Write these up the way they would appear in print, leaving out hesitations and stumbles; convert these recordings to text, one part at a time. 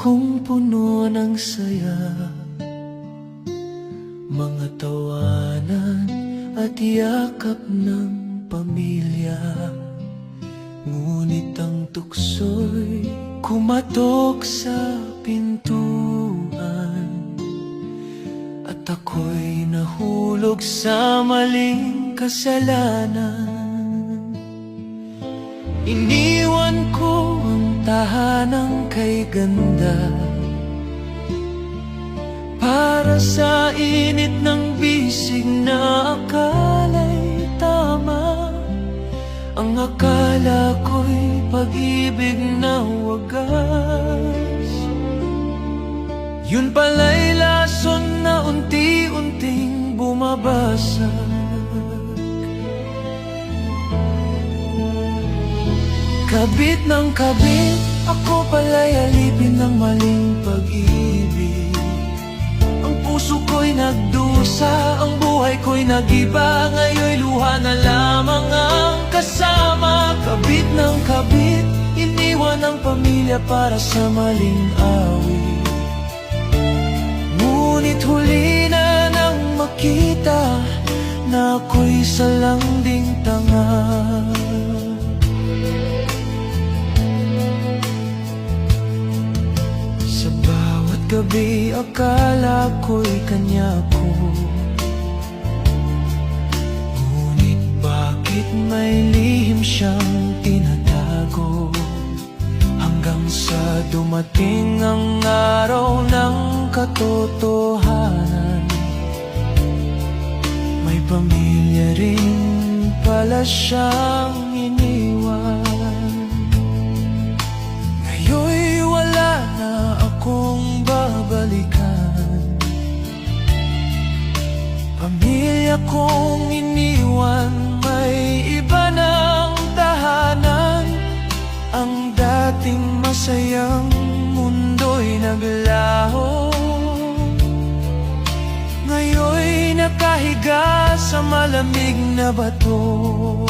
kong puno ng saya, mga tawanan at yakap ng pamilya. Ngunit ang tukso'y kumatok sa pintuan, at ako'y nahulog sa maling kasalanan. Iniwan ko ang tahanang kay ganda para sa init ng bisig na akala'y tama. Ang akala ko'y pag-ibig na wagas, yun pala'y lason na unti-unting bumabasag. Kabit ng kabit, ako pala'y alipin ng maling pag-ibig. Ang puso ko'y nagdusa, ang buhay ko'y nag-iba. Ngayon'y luha na lamang ang kasama. Kabit ng kabit, iniwan ang pamilya para sa maling awit. Ngunit huli na nang makita na ako'y salanding tanga. Gabi akala ko'y kanya ko, ngunit bakit may lihim siyang tinatago? Hanggang sa dumating ang araw ng katotohanan, may pamilya rin pala siyang iniwan. Ngayon'y wala na akong babalikan, pamilya kong iniwan, may iba ng tahanan. Ang dating masayang mundo'y naglaho, ngayon'y nakahiga sa malamig na bato.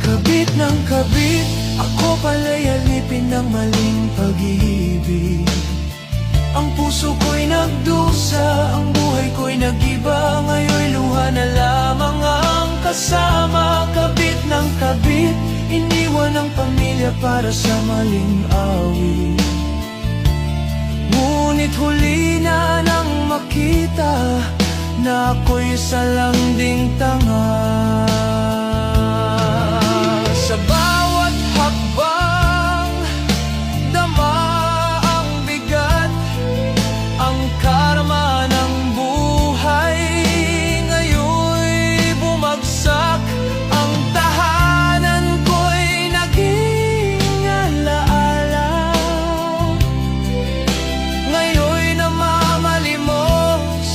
Kabit ng kabit, ako pala'y alipin ng maling pag-ibig. Ang puso ko'y nagdusa, ang buhay ko'y nag-iba. Ngayon'y luha na lamang ang kasama. Kabit ng kabit, iniwan ang pamilya para sa maling awit. Ngunit huli na nang makita na ako'y salanding tanga. Sa bawat hakbang, dama ang bigat, ang karma ng buhay. Ngayon'y bumagsak, ang tahanan ko'y naging alaala. Ngayon'y namamalimos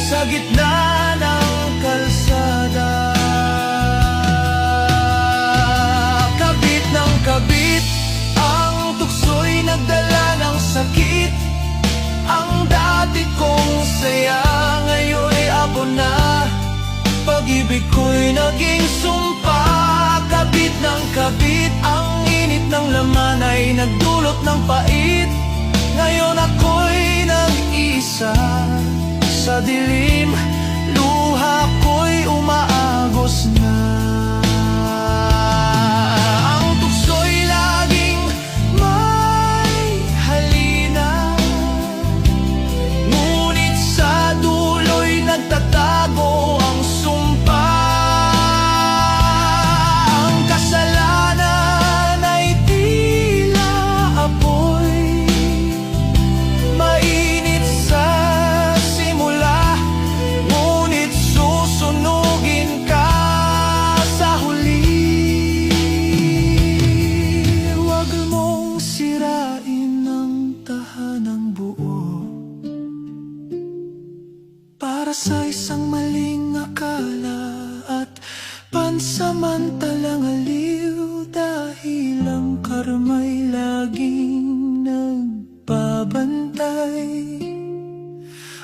sa gitna ng kalsada. Kabit, ang tukso'y nagdala ng sakit. Ang dati kong saya, ngayon'y abo na. Pag-ibig ko'y naging sumpa. Kabit ng kabit, ang init ng laman ay nagdulot ng pait. Ngayon ako'y nag-isa sa dilim, luha ko'y umaagos na. Nagtatago ang sumpa. Ang kasalanan ay tila apoy, mainit sa simula, ngunit susunugin ka sa huli. Huwag mong sirain ang tahanang buo para sa isang maling akala at pansamantalang aliw. Dahil ang karma'y laging nagbabantay,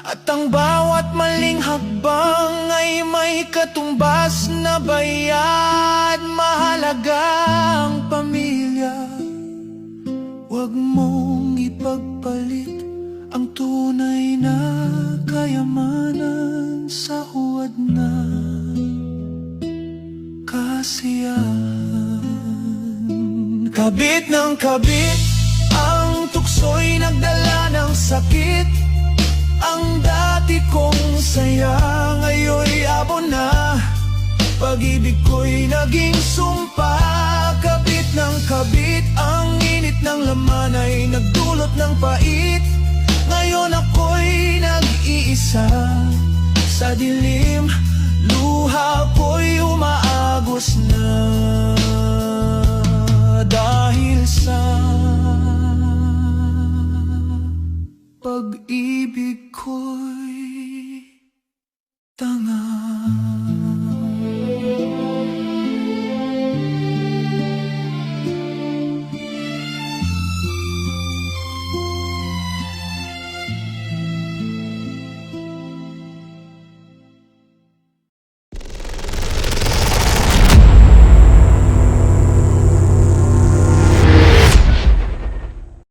at ang bawat maling hakbang ay may katumbas na bayad. Mahalaga ang pamilya, huwag mong ipagpalit ang tunay na kayamanan sa huwad na kasiyahan. Kabit ng kabit, ang tukso'y nagdala ng sakit. Ang dati kong saya ngayon'y abo na. Pag-ibig ko'y naging sumpa. Kabit ng kabit, ang init ng laman ay nagdulot ng pait. Ngayon ako'y nag-iisa sa dilim. Luha ko'y umaagos na dahil sa